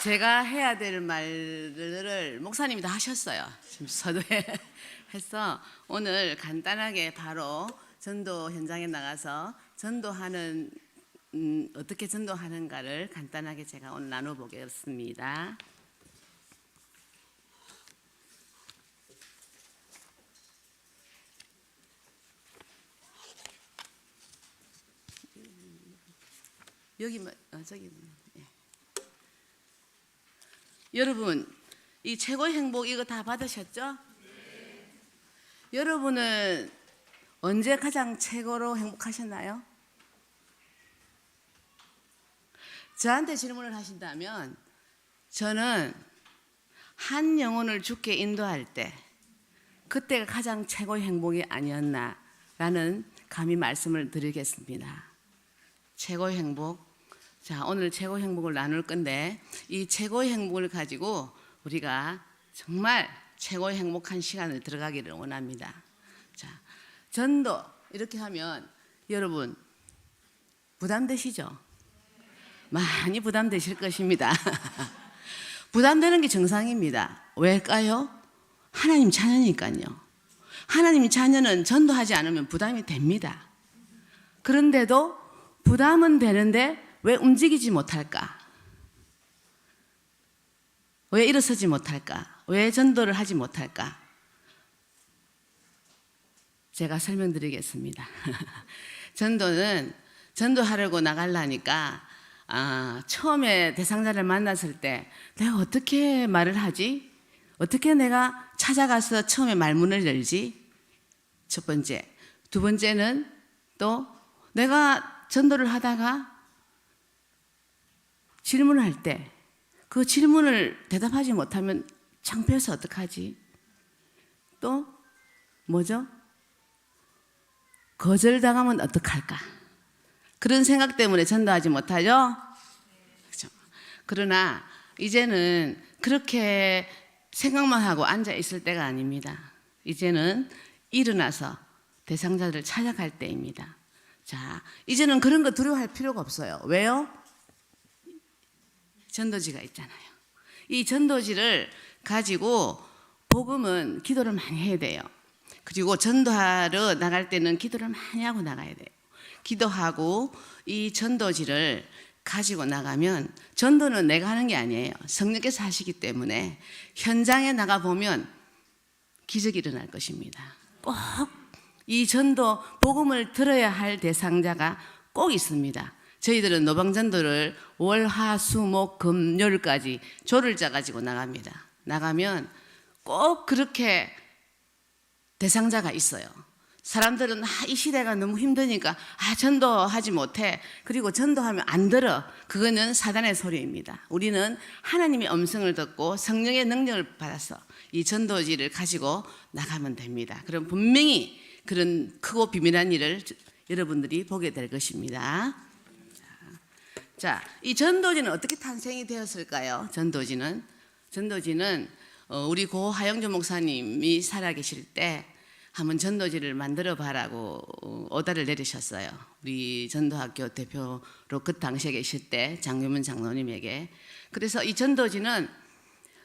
제가 해야 될 말들을 목사님이 다 하셨어요. 지금 서두에 해서 오늘 간단하게 바로 전도 현장에 나가서 전도하는 어떻게 전도하는가를 간단하게 제가 오늘 나눠보겠습니다. 여기 저기 여러분, 이 최고의 행복 이거 다 받으셨죠? 네. 여러분은 언제 가장 최고로 행복하셨나요? 저한테 질문을 하신다면 저는 한 영혼을 주께 인도할 때 그때가 가장 최고의 행복이 아니었나라는 감히 말씀을 드리겠습니다. 최고의 행복. 자, 오늘 최고의 행복을 나눌 건데 이 최고의 행복을 가지고 우리가 정말 최고의 행복한 시간을 들어가기를 원합니다. 자, 전도 이렇게 하면 여러분 부담되시죠? 많이 부담되실 것입니다. 부담되는 게 정상입니다. 왜일까요? 하나님 자녀니까요. 하나님 자녀는 전도하지 않으면 부담이 됩니다. 그런데도 부담은 되는데 왜 움직이지 못할까? 왜 일어서지 못할까? 왜 전도를 하지 못할까? 제가 설명드리겠습니다. 전도는 전도하려고 나가려니까 처음에 대상자를 만났을 때 내가 어떻게 말을 하지? 어떻게 내가 찾아가서 처음에 말문을 열지? 첫 번째. 두 번째는 또 내가 전도를 하다가 질문을 할 때 그 질문을 대답하지 못하면 창피해서 어떡하지? 또 뭐죠? 거절당하면 어떡할까? 그런 생각 때문에 전도하지 못하죠? 그렇죠? 그러나 이제는 그렇게 생각만 하고 앉아 있을 때가 아닙니다. 이제는 일어나서 대상자들을 찾아갈 때입니다. 자, 이제는 그런 거 두려워할 필요가 없어요. 왜요? 전도지가 있잖아요. 이 전도지를 가지고 복음은 기도를 많이 해야 돼요. 그리고 전도하러 나갈 때는 기도를 많이 하고 나가야 돼요. 기도하고 이 전도지를 가지고 나가면 전도는 내가 하는 게 아니에요. 성령께서 하시기 때문에 현장에 나가보면 기적이 일어날 것입니다. 꼭 이 전도 복음을 들어야 할 대상자가 꼭 있습니다. 저희들은 노방전도를 월, 화, 수, 목, 금, 요일까지 조를 짜가지고 나갑니다. 나가면 꼭 그렇게 대상자가 있어요. 사람들은 이 시대가 너무 힘드니까 전도하지 못해. 그리고 전도하면 안 들어. 그거는 사단의 소리입니다. 우리는 하나님의 음성을 듣고 성령의 능력을 받아서 이 전도지를 가지고 나가면 됩니다. 그럼 분명히 그런 크고 비밀한 일을 여러분들이 보게 될 것입니다. 자, 이 전도지는 어떻게 탄생이 되었을까요? 전도지는 우리 고 하영주 목사님이 살아계실 때 한번 전도지를 만들어 봐라고 오다를 내리셨어요. 우리 전도학교 대표로 그 당시에 계실 때 장유문 장로님에게. 그래서 이 전도지는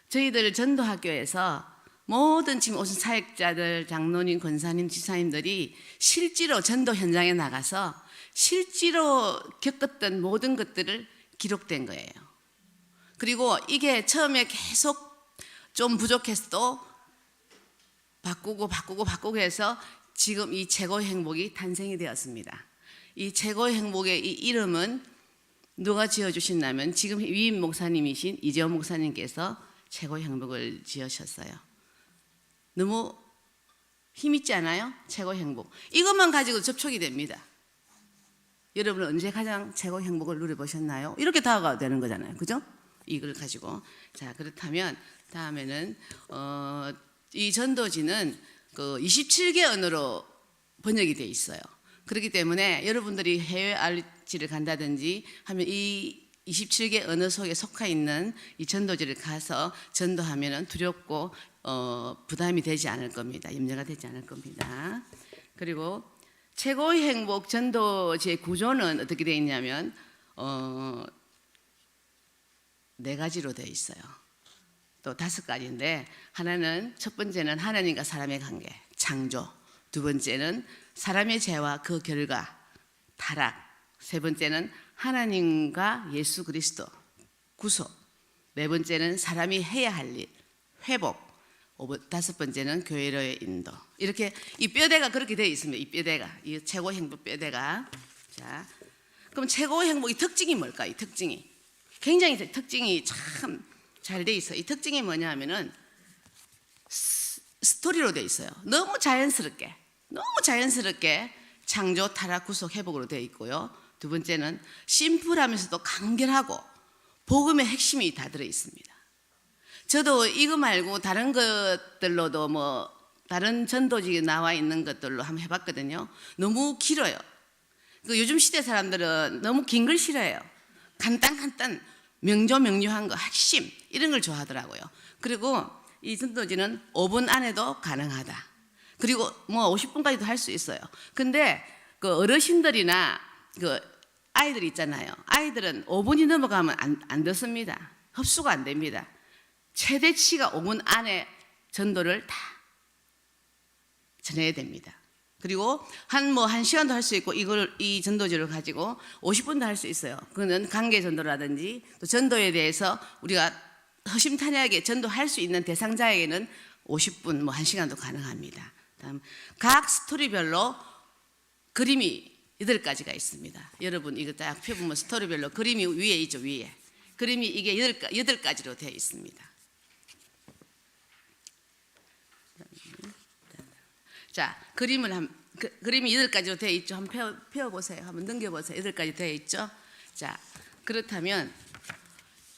저희들 전도학교에서 모든 지금 오신 사역자들, 장로님, 권사님, 지사님들이 실제로 전도 현장에 나가서 실제로 겪었던 모든 것들을 기록된 거예요. 그리고 이게 처음에 계속 좀 부족해서도 바꾸고 해서 지금 이 최고의 행복이 탄생이 되었습니다. 이 최고의 행복의 이 이름은 누가 지어주셨냐면 지금 위임 목사님이신 이재원 목사님께서 최고의 행복을 지으셨어요. 너무 힘있지 않아요? 최고의 행복. 이것만 가지고 접촉이 됩니다. 여러분은 언제 가장 최고의 행복을 누려보셨나요? 이렇게 다가가 되는 거잖아요. 그죠? 이걸 가지고. 자, 그렇다면 다음에는 이 전도지는 그 27개 언어로 번역이 돼 있어요. 그렇기 때문에 여러분들이 해외 알리지를 간다든지 하면 이 27개 언어 속에 속해 있는 이 전도지를 가서 전도하면 두렵고 부담이 되지 않을 겁니다. 염려가 되지 않을 겁니다. 그리고 최고의 행복 전도지의 구조는 어떻게 되어 있냐면 네 가지로 되어 있어요. 또 5가지인데 하나는 첫 번째는 하나님과 사람의 관계, 창조. 두 번째는 사람의 죄와 그 결과, 타락. 세 번째는 하나님과 예수 그리스도, 구속. 네 번째는 사람이 해야 할 일, 회복. 5번째는 교회로의 인도. 이렇게 이 뼈대가 그렇게 되어 있습니다. 이 뼈대가, 이 최고 행복 뼈대가. 자, 그럼 최고 행복의 특징이 뭘까요? 이 특징이 굉장히 특징이 참 잘 돼 있어요. 이 특징이 뭐냐 하면은 스토리로 돼 있어요. 너무 자연스럽게 창조, 타락, 구속, 회복으로 되어 있고요. 두 번째는 심플하면서도 간결하고 복음의 핵심이 다 들어 있습니다. 저도 이거 말고 다른 것들로도 뭐 다른 전도지 나와 있는 것들로 한번 해봤거든요. 너무 길어요. 요즘 시대 사람들은 너무 긴 걸 싫어해요. 간단 명료한 거, 핵심 이런 걸 좋아하더라고요. 그리고 이 전도지는 5분 안에도 가능하다. 그리고 뭐 50분까지도 할 수 있어요. 근데 그 어르신들이나 그 아이들 있잖아요. 아이들은 5분이 넘어가면 안 듣습니다. 흡수가 안 됩니다. 최대치가 5분 안에 전도를 다 전해야 됩니다. 그리고 한 시간도 할 수 있고 이 전도지를 가지고 50분도 할 수 있어요. 그거는 관계 전도라든지 또 전도에 대해서 우리가 허심탄회하게 전도할 수 있는 대상자에게는 50분, 뭐 1시간도 가능합니다. 다음 각 스토리별로 그림이 8가지가 있습니다. 여러분 이거 딱 펴보면 스토리별로 그림이 위에 있죠. 위에 그림이 이게 8가지로 되어 있습니다. 자, 그림이 8가지로 되어 있죠. 한번 펴보세요. 한번 넘겨보세요. 8가지 되어 있죠. 자, 그렇다면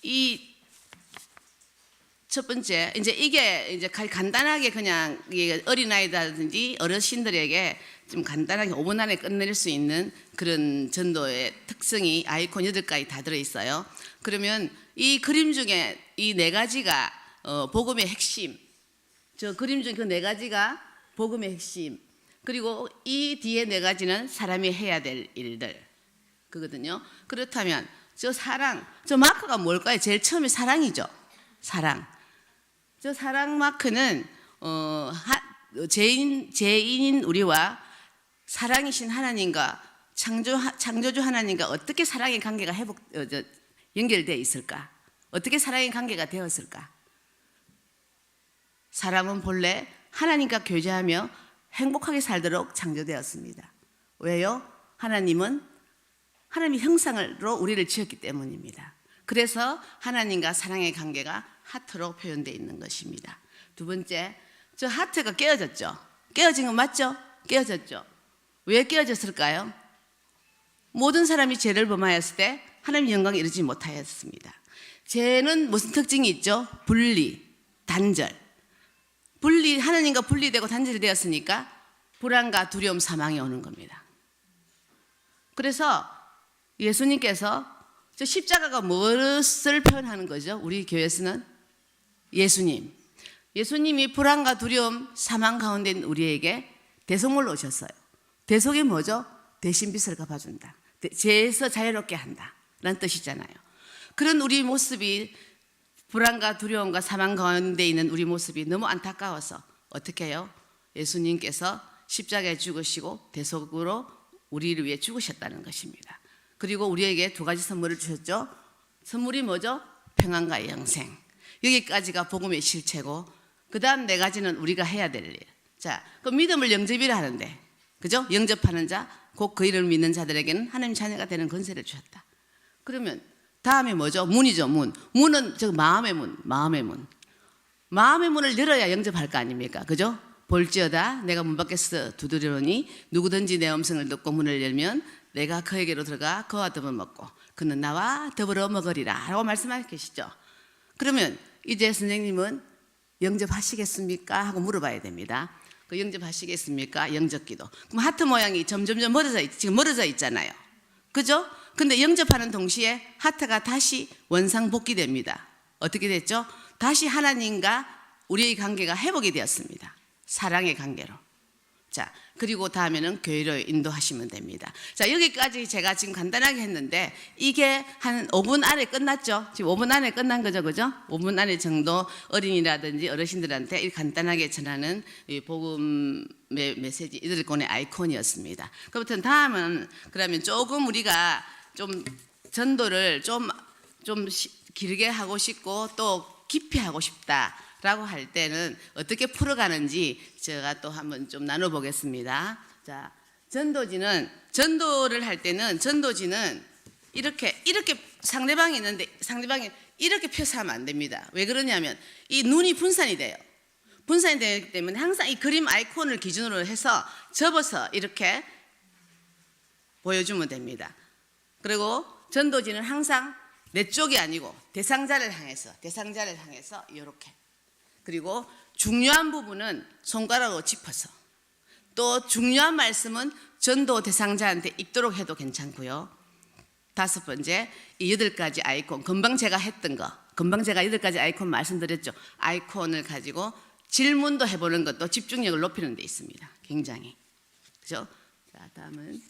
이 첫 번째 이게 간단하게 그냥 어린아이라든지 어르신들에게 좀 간단하게 5분 안에 끝낼 수 있는 그런 전도의 특성이 아이콘 8가지 다 들어있어요. 그러면 이 그림 중에 이 4가지가 복음의 핵심, 저 그림 중에 그 4가지가 복음의 핵심, 그리고 이 뒤에 4가지는 사람이 해야 될 일들 그거든요. 그렇다면 저 사랑, 저 마크가 뭘까요? 제일 처음에 사랑이죠. 사랑. 저 사랑 마크는 죄인인 우리와 사랑이신 하나님과 창조주 하나님과 어떻게 사랑의 관계가 연결되어 있을까? 어떻게 사랑의 관계가 되었을까? 사람은 본래 하나님과 교제하며 행복하게 살도록 창조되었습니다. 왜요? 하나님의 형상으로 우리를 지었기 때문입니다. 그래서 하나님과 사랑의 관계가 하트로 표현되어 있는 것입니다. 두 번째, 저 하트가 깨어졌죠. 깨어진 거 맞죠? 깨어졌죠. 왜 깨어졌을까요? 모든 사람이 죄를 범하였을 때 하나님 영광에 이르지 못하였습니다. 죄는 무슨 특징이 있죠? 분리, 단절. 하나님과 분리되고 단절이 되었으니까 불안과 두려움, 사망이 오는 겁니다. 그래서 예수님께서 저 십자가가 무엇을 표현하는 거죠? 우리 교회에서는 예수님이 불안과 두려움, 사망 가운데 있는 우리에게 대속물로 오셨어요. 대속이 뭐죠? 대신 빚을 갚아준다. 죄에서 자유롭게 한다 라는 뜻이잖아요. 그런 우리 모습이 불안과 두려움과 사망 가운데 있는 우리 모습이 너무 안타까워서 어떻게 해요? 예수님께서 십자가에 죽으시고 대속으로 우리를 위해 죽으셨다는 것입니다. 그리고 우리에게 2가지 선물을 주셨죠. 선물이 뭐죠? 평안과 영생. 여기까지가 복음의 실체고 그 다음 4가지는 우리가 해야 될 일. 자, 그 믿음을 영접이라 하는데, 그죠? 영접하는 자, 곧 그 이름을 믿는 자들에게는 하나님 자녀가 되는 권세를 주셨다. 그러면 다음에 뭐죠? 문이죠. 문은 저 마음의 문. 마음의 문을 열어야 영접할 거 아닙니까? 그죠? 볼지어다 내가 문 밖에서 두드리노니 누구든지 내 음성을 듣고 문을 열면 내가 그에게로 들어가 그와 더불어 먹고 그는 나와 더불어 먹으리라 라고 말씀하고 계시죠. 그러면 이제 선생님은 영접하시겠습니까? 하고 물어봐야 됩니다. 그 영접하시겠습니까? 영접기도. 그럼 하트 모양이 점점점 지금 멀어져 있잖아요. 그죠? 근데 영접하는 동시에 하트가 다시 원상복귀됩니다. 어떻게 됐죠? 다시 하나님과 우리의 관계가 회복이 되었습니다. 사랑의 관계로. 자, 그리고 다음에는 교회로 인도하시면 됩니다. 자, 여기까지 제가 지금 간단하게 했는데 이게 한 5분 안에 끝났죠? 지금 5분 안에 끝난 거죠, 그죠? 5분 안에 정도 어린이라든지 어르신들한테 이렇게 간단하게 전하는 이 복음의 메시지 이들권의 아이콘이었습니다. 그렇다면 다음은 그러면 조금 우리가 좀 전도를 좀 길게 하고 싶고 또 깊이 하고 싶다라고 할 때는 어떻게 풀어가는지 제가 또 한번 좀 나눠보겠습니다. 자, 전도를 할 때는 전도지는 이렇게 상대방이 있는데 상대방이 이렇게 펴서 하면 안 됩니다. 왜 그러냐면 이 눈이 분산이 돼요. 분산이 되기 때문에 항상 이 그림 아이콘을 기준으로 해서 접어서 이렇게 보여주면 됩니다. 그리고 전도지는 항상 내 쪽이 아니고 대상자를 향해서 이렇게. 그리고 중요한 부분은 손가락으로 짚어서, 또 중요한 말씀은 전도 대상자한테 읽도록 해도 괜찮고요. 5번째, 이 8가지 아이콘, 금방 제가 8가지 아이콘 말씀드렸죠. 아이콘을 가지고 질문도 해보는 것도 집중력을 높이는 데 있습니다. 굉장히. 그죠? 자, 다음은.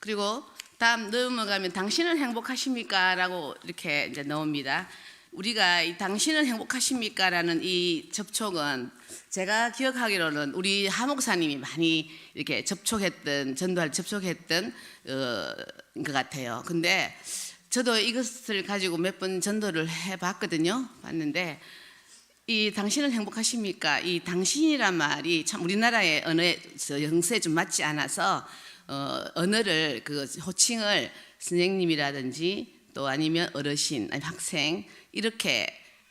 그리고 다음 넘어가면 당신은 행복하십니까? 라고 이렇게 이제 나옵니다. 우리가 이 당신은 행복하십니까? 라는 이 접촉은 제가 기억하기로는 우리 하 목사님이 많이 이렇게 전도할 접촉했던 것 같아요. 근데 저도 이것을 가지고 몇 번 전도를 해봤거든요. 봤는데 이 당신은 행복하십니까? 이 당신이란 말이 참 우리나라의 언어에서 영세에 좀 맞지 않아서 언어를 그 호칭을 선생님이라든지 또 아니면 어르신, 아니 학생 이렇게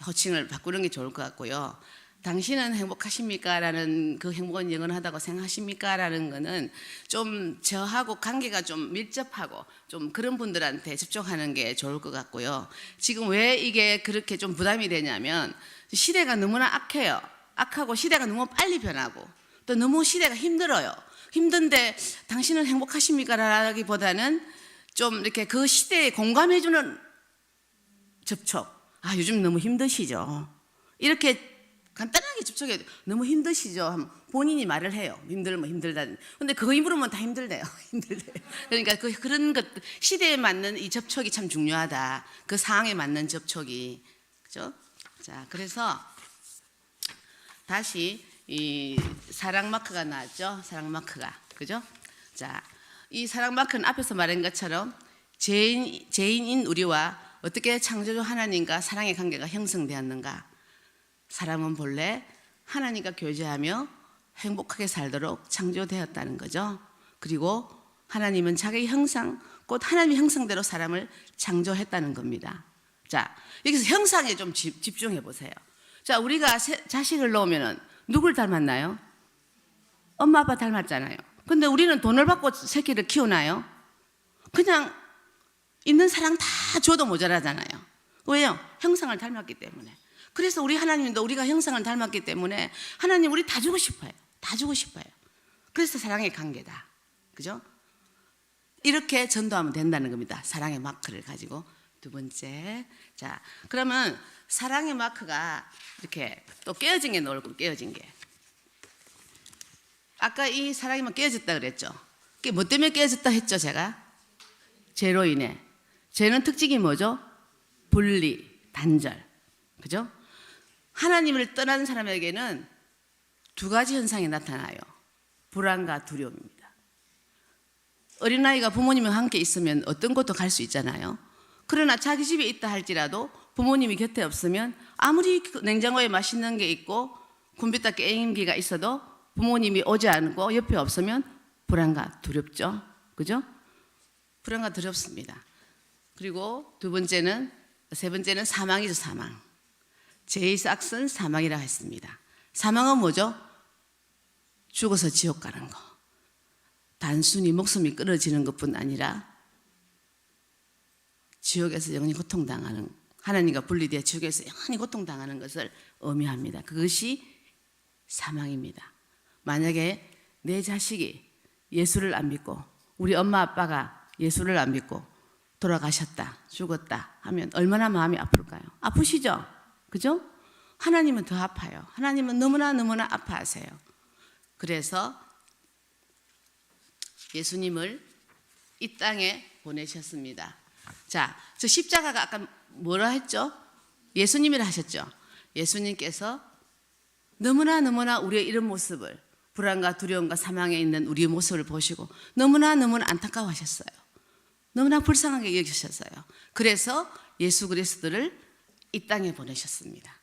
호칭을 바꾸는 게 좋을 것 같고요. 당신은 행복하십니까? 라는 그 행복은 영원하다고 생각하십니까? 라는 거는 좀 저하고 관계가 좀 밀접하고 좀 그런 분들한테 접촉하는 게 좋을 것 같고요. 지금 왜 이게 그렇게 좀 부담이 되냐면 시대가 너무나 악해요. 악하고 시대가 너무 빨리 변하고 또 너무 시대가 힘들어요. 힘든데 당신은 행복하십니까? 라기보다는 좀 이렇게 그 시대에 공감해주는 접촉. 아, 요즘 너무 힘드시죠? 이렇게 간단하게 접촉해도 너무 힘드시죠? 하면 본인이 말을 해요. 힘들다. 근데 그거 물으면 다 힘들대요. 그러니까 그런 것, 시대에 맞는 이 접촉이 참 중요하다. 그 상황에 맞는 접촉이. 그죠? 자, 그래서 다시 이 사랑 마크가 나왔죠. 사랑 마크가. 그죠? 자, 이 사랑 마크는 앞에서 말한 것처럼 죄인인 우리와 어떻게 창조주 하나님과 사랑의 관계가 형성되었는가. 사람은 본래 하나님과 교제하며 행복하게 살도록 창조되었다는 거죠. 그리고 하나님은 자기 형상, 곧 하나님의 형상대로 사람을 창조했다는 겁니다. 자, 여기서 형상에 좀 집중해 보세요. 자, 우리가 자식을 낳으면 누굴 닮았나요? 엄마 아빠 닮았잖아요. 근데 우리는 돈을 받고 새끼를 키우나요? 그냥 있는 사랑 다 줘도 모자라잖아요. 왜요? 형상을 닮았기 때문에. 그래서 우리 하나님도 우리가 형상을 닮았기 때문에 하나님 우리 다 주고 싶어요. 다 주고 싶어요. 그래서 사랑의 관계다. 그죠? 이렇게 전도하면 된다는 겁니다. 사랑의 마크를 가지고. 2번째. 자, 그러면 사랑의 마크가 이렇게 또 깨어진 게 나올 거고, 깨어진 게. 아까 이 사랑이만 깨어졌다 그랬죠? 뭐 때문에 깨어졌다 했죠, 제가? 죄로 인해. 죄는 특징이 뭐죠? 분리, 단절. 그죠? 하나님을 떠난 사람에게는 2가지 현상이 나타나요. 불안과 두려움입니다. 어린아이가 부모님과 함께 있으면 어떤 곳도 갈 수 있잖아요. 그러나 자기 집에 있다 할지라도 부모님이 곁에 없으면 아무리 냉장고에 맛있는 게 있고 컴퓨터 게임기가 있어도 부모님이 오지 않고 옆에 없으면 불안과 두렵죠. 그죠? 불안과 두렵습니다. 그리고 3번째는 사망이죠, 사망. 죄의 싹은 사망이라고 했습니다. 사망은 뭐죠? 죽어서 지옥 가는 거. 단순히 목숨이 끊어지는 것뿐 아니라 지옥에서 영원히 고통당하는, 하나님과 분리되어 지옥에서 영원히 고통당하는 것을 의미합니다. 그것이 사망입니다. 만약에 내 자식이 예수를 안 믿고 우리 엄마 아빠가 예수를 안 믿고 돌아가셨다, 죽었다 하면 얼마나 마음이 아플까요? 아프시죠? 그죠? 하나님은 더 아파요. 하나님은 너무나 아파하세요. 그래서 예수님을 이 땅에 보내셨습니다. 자, 저 십자가가 아까 뭐라 했죠? 예수님이라 하셨죠? 예수님께서 너무나 우리의 이런 모습을, 불안과 두려움과 사망에 있는 우리의 모습을 보시고 너무나 안타까워하셨어요. 너무나 불쌍하게 여기셨어요. 그래서 예수 그리스도를 이 땅에 보내셨습니다.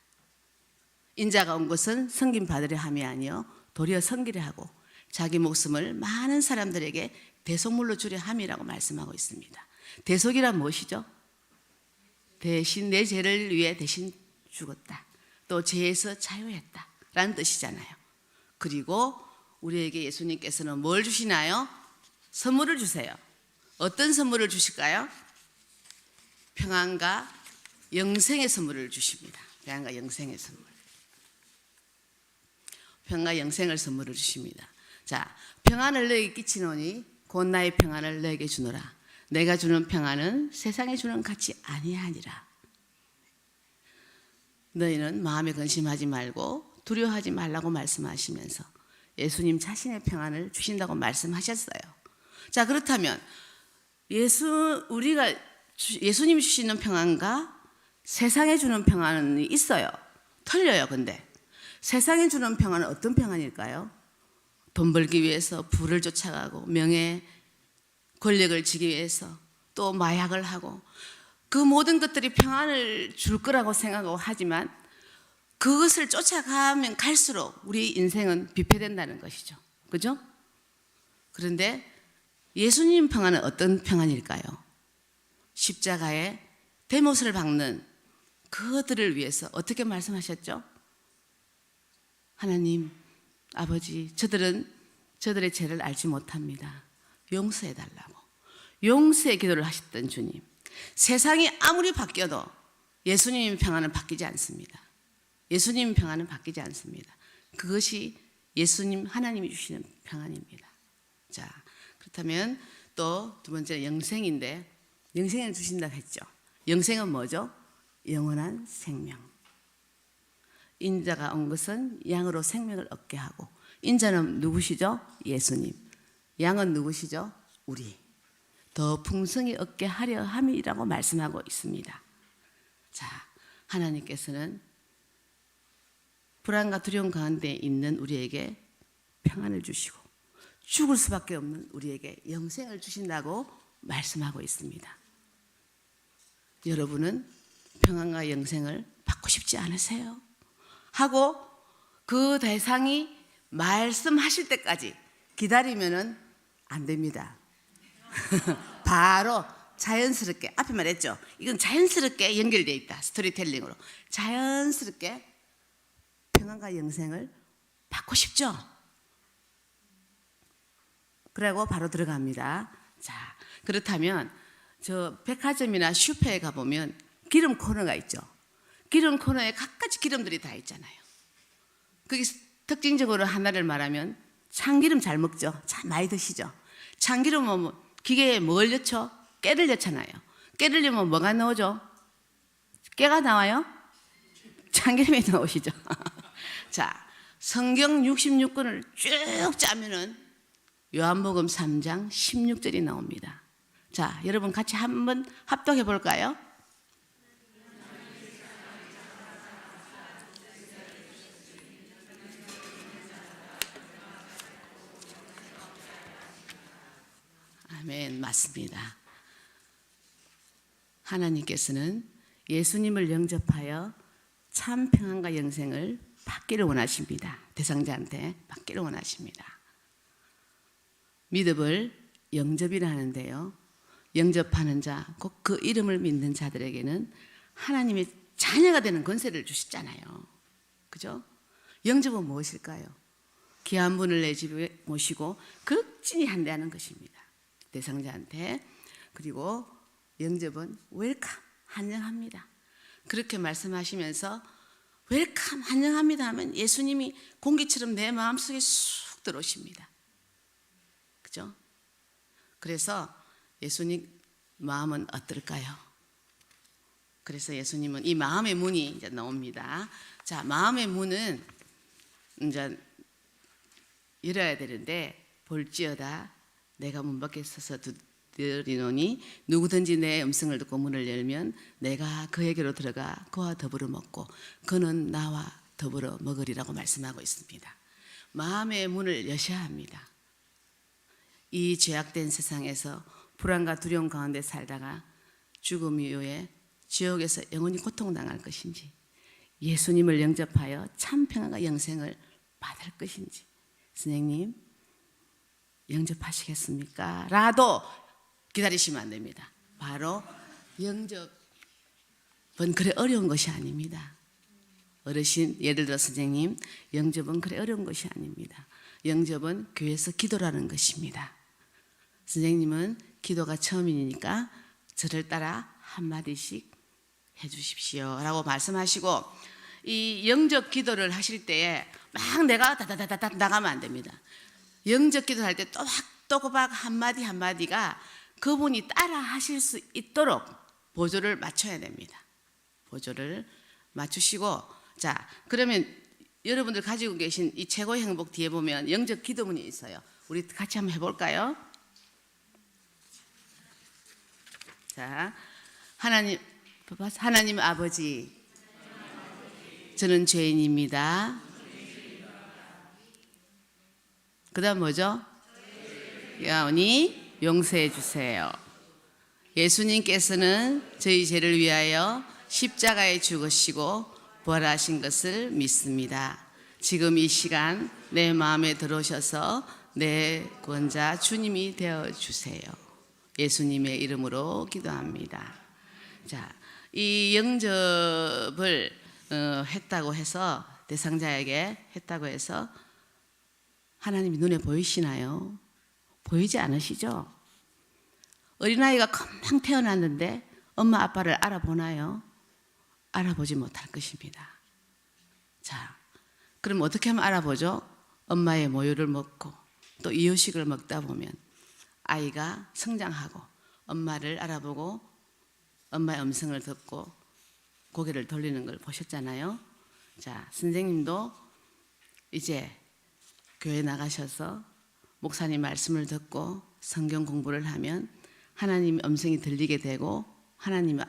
인자가 온 것은 섬김 받으려 함이 아니요 도리어 섬기려 하고 자기 목숨을 많은 사람들에게 대속물로 주려 함이라고 말씀하고 있습니다. 대속이란 무엇이죠? 대신 내 죄를 위해 대신 죽었다. 또 죄에서 자유했다 라는 뜻이잖아요. 그리고 우리에게 예수님께서는 뭘 주시나요? 선물을 주세요. 어떤 선물을 주실까요? 평안과 영생의 선물을 주십니다. 평안과 영생의 선물. 평안과 영생을 선물을 주십니다. 자, 평안을 너에게 끼치노니 곧 나의 평안을 너에게 주노라. 내가 주는 평안은 세상에 주는 같이 아니하니라. 너희는 마음에 근심하지 말고 두려워하지 말라고 말씀하시면서 예수님 자신의 평안을 주신다고 말씀하셨어요. 자, 그렇다면 예수님이 주시는 평안과 세상에 주는 평안이 있어요. 틀려요. 근데 세상에 주는 평안은 어떤 평안일까요? 돈 벌기 위해서 부를 쫓아가고 명예, 권력을 지기 위해서 또 마약을 하고 그 모든 것들이 평안을 줄 거라고 생각하고 하지만 그것을 쫓아가면 갈수록 우리 인생은 비패된다는 것이죠. 그죠? 그런데 예수님 평안은 어떤 평안일까요? 십자가에 대못을 박는 그들을 위해서 어떻게 말씀하셨죠? 하나님, 아버지, 저들의 죄를 알지 못합니다. 용서해 달라고. 용서의 기도를 하셨던 주님. 세상이 아무리 바뀌어도 예수님의 평안은 바뀌지 않습니다. 예수님의 평안은 바뀌지 않습니다. 그것이 예수님, 하나님이 주시는 평안입니다. 자, 그렇다면 또 두 번째 영생인데, 영생을 주신다고 했죠. 영생은 뭐죠? 영원한 생명. 인자가 온 것은 양으로 생명을 얻게 하고, 인자는 누구시죠? 예수님. 양은 누구시죠? 우리. 더 풍성히 얻게 하려 함이라고 말씀하고 있습니다. 자, 하나님께서는 불안과 두려움 가운데 있는 우리에게 평안을 주시고 죽을 수밖에 없는 우리에게 영생을 주신다고 말씀하고 있습니다. 여러분은 평안과 영생을 받고 싶지 않으세요? 하고 그 대상이 말씀하실 때까지 기다리면은 안 됩니다. 바로 자연스럽게, 앞에 말했죠. 이건 자연스럽게 연결되어 있다. 스토리텔링으로 자연스럽게 평안과 영생을 받고 싶죠? 그리고 바로 들어갑니다. 자, 그렇다면 저 백화점이나 슈퍼에 가보면 기름 코너가 있죠. 기름 코너에 갖가지 기름들이 다 있잖아요. 거기 특징적으로 하나를 말하면 참기름 잘 먹죠. 참 많이 드시죠. 참기름은 기계에 뭘 넣죠? 깨를 넣잖아요. 깨를 넣으면 뭐가 나오죠? 깨가 나와요? 참기름이 나오시죠. 자, 성경 66권을 쭉 짜면은 요한복음 3장 16절이 나옵니다. 자, 여러분 같이 한번 합독해 볼까요? 아멘, 맞습니다. 하나님께서는 예수님을 영접하여 참 평안과 영생을 받기를 원하십니다. 대상자한테 받기를 원하십니다. 믿음을 영접이라 하는데요. 영접하는 자, 곧 그 이름을 믿는 자들에게는 하나님의 자녀가 되는 권세를 주셨잖아요. 그죠? 영접은 무엇일까요? 귀한 분을 내 집에 모시고 극진히 한대하는 것입니다. 대상자한테. 그리고 영접은 웰컴, 환영합니다. 그렇게 말씀하시면서 웰컴, 환영합니다 하면 예수님이 공기처럼 내 마음속에 쑥 들어오십니다. 그죠? 그래서 예수님 마음은 어떨까요? 그래서 예수님은 이 마음의 문이 이제 나옵니다. 자, 마음의 문은 이제 열어야 되는데 볼지어다 내가 문 밖에 서서 두드리노니 누구든지 내 음성을 듣고 문을 열면 내가 그에게로 들어가 그와 더불어 먹고 그는 나와 더불어 먹으리라고 말씀하고 있습니다. 마음의 문을 여셔야 합니다. 이 죄악된 세상에서 불안과 두려움 가운데 살다가 죽음 이후에 지옥에서 영원히 고통당할 것인지 예수님을 영접하여 참 평안과 영생을 받을 것인지 선생님 영접하시겠습니까? 라도 기다리시면 안 됩니다. 바로 영접은 그래 어려운 것이 아닙니다. 어르신 예를 들어 선생님 영접은 그래 어려운 것이 아닙니다. 영접은 교회에서 기도라는 것입니다. 선생님은 기도가 처음이니까 저를 따라 한마디씩 해주십시오 라고 말씀하시고 이 영접 기도를 하실 때에 막 내가 다다다다다 나가면 안 됩니다. 영접 기도를 할 때 또박또박 한마디 한마디가 그분이 따라 하실 수 있도록 보조를 맞춰야 됩니다. 보조를 맞추시고 자 그러면 여러분들 가지고 계신 이 최고의 행복 뒤에 보면 영접 기도문이 있어요. 우리 같이 한번 해볼까요? 자, 하나님 아버지, 저는 죄인입니다. 그 다음 뭐죠? 야오니 용서해 주세요. 예수님께서는 저희 죄를 위하여 십자가에 죽으시고 부활하신 것을 믿습니다. 지금 이 시간 내 마음에 들어오셔서 내 구원자 주님이 되어 주세요. 예수님의 이름으로 기도합니다. 자, 이 영접을 했다고 해서 대상자에게 했다고 해서 하나님이 눈에 보이시나요? 보이지 않으시죠? 어린아이가 금방 태어났는데 엄마 아빠를 알아보나요? 알아보지 못할 것입니다. 자, 그럼 어떻게 하면 알아보죠? 엄마의 모유를 먹고 또 이유식을 먹다 보면 아이가 성장하고 엄마를 알아보고 엄마의 음성을 듣고 고개를 돌리는 걸 보셨잖아요. 자, 선생님도 이제 교회 나가셔서 목사님 말씀을 듣고 성경 공부를 하면 하나님의 음성이 들리게 되고 하나님을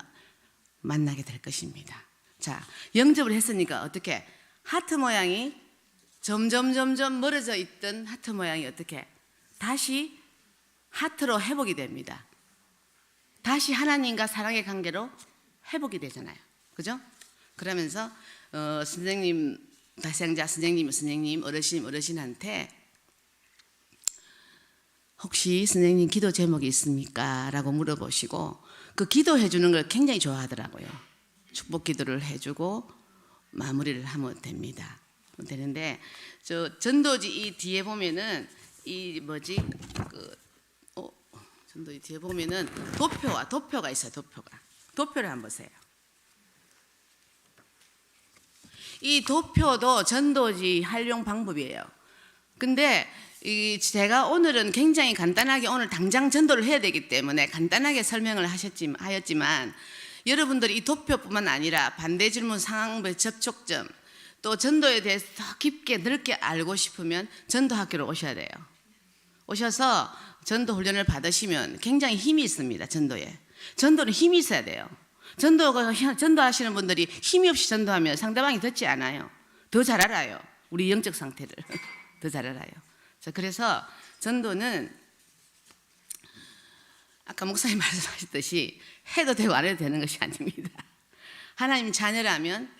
만나게 될 것입니다. 자, 영접을 했으니까 어떻게 하트 모양이 점점 멀어져 있던 하트 모양이 어떻게 다시 하트로 회복이 됩니다. 다시 하나님과 사랑의 관계로 회복이 되잖아요. 그죠? 그러면서 선생님, 대상자 선생님, 어르신한테 혹시 선생님 기도 제목이 있습니까? 라고 물어보시고 그 기도해 주는 걸 굉장히 좋아하더라고요. 축복 기도를 해주고 마무리를 하면 됩니다. 되는데 저 전도지 이 뒤에 보면은 이 뭐지 전도지 뒤에 보면은 도표가 있어요. 도표를 한번 보세요. 이 도표도 전도지 활용 방법이에요. 근데 제가 오늘은 굉장히 간단하게 오늘 당장 전도를 해야 되기 때문에 간단하게 설명을 하였지만 여러분들이 이 도표뿐만 아니라 반대 질문, 상황별 접촉점 또 전도에 대해서 더 깊게 넓게 알고 싶으면 전도학교로 오셔야 돼요. 오셔서 전도 훈련을 받으시면 굉장히 힘이 있습니다. 전도에. 전도는 힘이 있어야 돼요. 전도하시는 분들이 힘이 없이 전도하면 상대방이 듣지 않아요. 더 잘 알아요. 우리 영적 상태를 더 잘 알아요. 자, 그래서 전도는 아까 목사님 말씀하셨듯이 해도 되고 안 해도 되는 것이 아닙니다. 하나님 자녀라면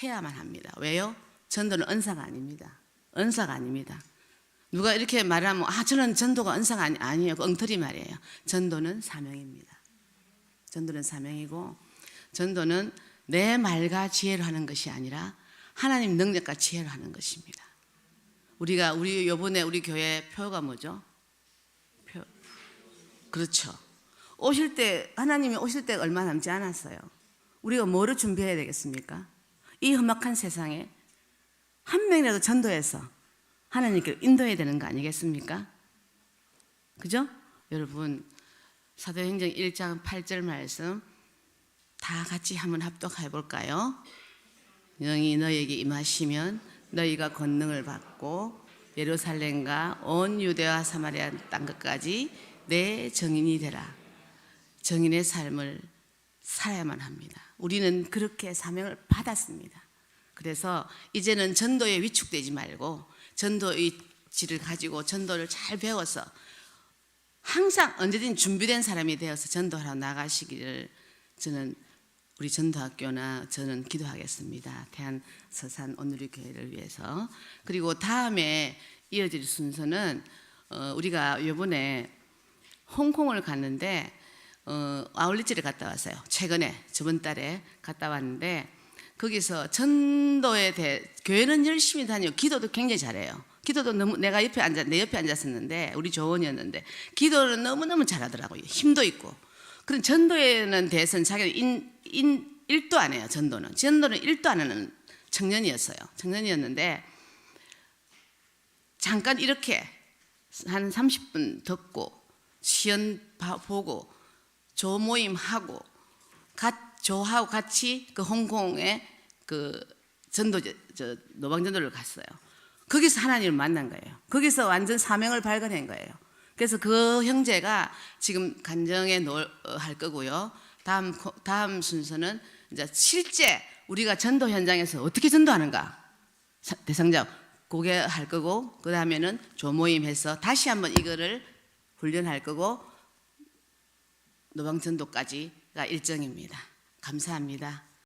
해야만 합니다. 왜요? 전도는 은사가 아닙니다. 은사가 아닙니다. 누가 이렇게 말하면 저는 전도가 은사가 아니에요. 엉터리 말이에요. 전도는 사명입니다. 전도는 사명이고 전도는 내 말과 지혜로 하는 것이 아니라 하나님 능력과 지혜로 하는 것입니다. 우리 요번에 우리 교회 표가 뭐죠? 그렇죠. 하나님이 오실 때 얼마 남지 않았어요. 우리가 뭐를 준비해야 되겠습니까? 이 험악한 세상에 한 명이라도 전도해서 하나님께 인도해야 되는 거 아니겠습니까? 그죠? 여러분 사도행전 1장 8절 말씀 다 같이 한번 합독해 볼까요? 영이 너에게 임하시면 너희가 권능을 받고 예루살렘과 온 유대와 사마리아 땅 끝까지 내 증인이 되라. 증인의 삶을 살아야만 합니다. 우리는 그렇게 사명을 받았습니다. 그래서 이제는 전도에 위축되지 말고 전도의 지를 가지고 전도를 잘 배워서 항상 언제든 준비된 사람이 되어서 전도하러 나가시기를 저는 우리 전도학교나 저는 기도하겠습니다. 대한서산 온누리교회를 위해서. 그리고 다음에 이어질 순서는 우리가 이번에 홍콩을 갔는데 아울렛지를 갔다 왔어요. 최근에 저번 달에 갔다 왔는데 거기서 전도에 대해 교회는 열심히 다니고 기도도 굉장히 잘해요. 기도도 너무 내 옆에 앉았었는데 우리 조원이었는데 기도를 너무너무 잘하더라고요. 힘도 있고. 그런 전도에는 대해서는 자기는 일도 안 해요. 전도는 1도 안 하는 청년이었는데 잠깐 이렇게 한 30분 듣고 시연 보고 조 모임 하고 조하고 같이 그 홍콩에 그 전도 노방전도를 갔어요. 거기서 하나님을 만난 거예요. 거기서 완전 사명을 발견한 거예요. 그래서 그 형제가 지금 간정에 할 거고요. 다음 순서는 이제 실제 우리가 전도 현장에서 어떻게 전도하는가 대상자 그게 할 거고 그 다음에는 조모임해서 다시 한번 이거를 훈련할 거고 노방전도까지가 일정입니다. 감사합니다.